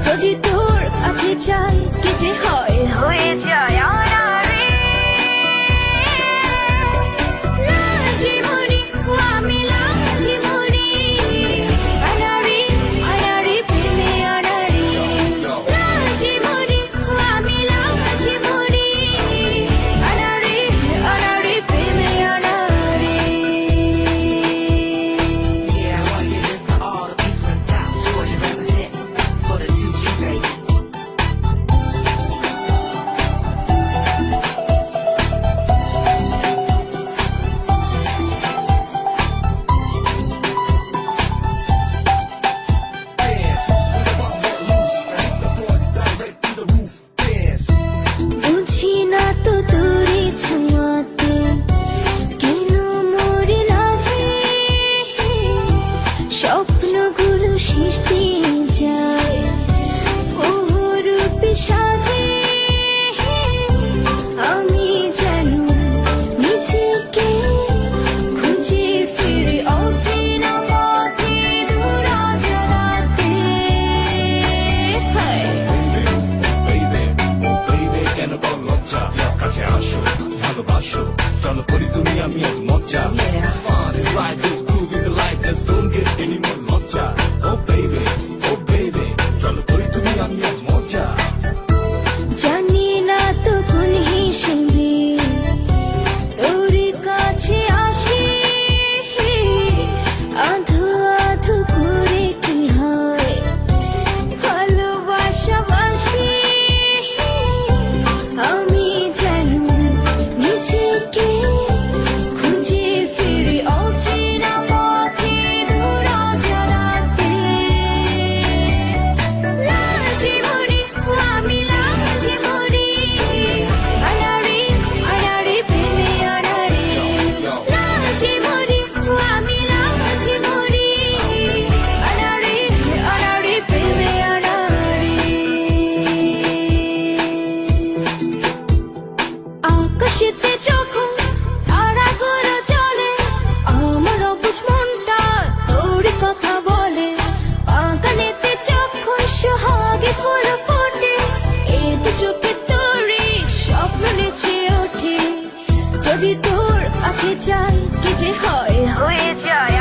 যদি তোর কাছে চাই কি যে হয় হয়ে যায় আনারে লাজি মরি আমি লাজি মরি আনারে আনারে প্রেমে আনারে লাজি মরি আমি লাজি মরি আনারে আনারে প্রেমে আনারে বুঝি না তো তোরে ছোঁয়াতে কেন মরে লাজে স্বপ্নগুলো শেষ দিয়ে যায় রূপে সাজে আমি জানি নিজেকে খুঁজে ফিরে অচেনা পথে দুরাজরাতে কেন বল লজ্জা কাছে আসো ভালোবাসো চলো করি তুমি আমি আজ মজা It's fun, it's right, it's good in the life Just don't get any more লজ্জা Oh baby চলো করি তুমি আমি আজ মজা জানি না তো কোন হিসেবে তোর কাছে আসি আধো আধো করে কি হয় ভালোবাসা বাসি আমি জানি নিজেকে খুঁজে ফিরে অচেনা পথে দুরাজরাতে লাজি মরি আমি লাজি মরি আনারে আনারে প্রেমে আনারে লাজি মরি আমি লাজি মরি আনারে আনারে প্রেমে আনারে আকাশেতে যখন তারাগুলো চলে আমার অবুঝ মনটা তোর কথা বলে বাগানেতে যখন সোহাগে ফুল ফোটে এতে চোখে তোরে স্বপ্ন নেচে ওঠে যদি তোর কাছে চাই কি যে হয় হয়ে যায়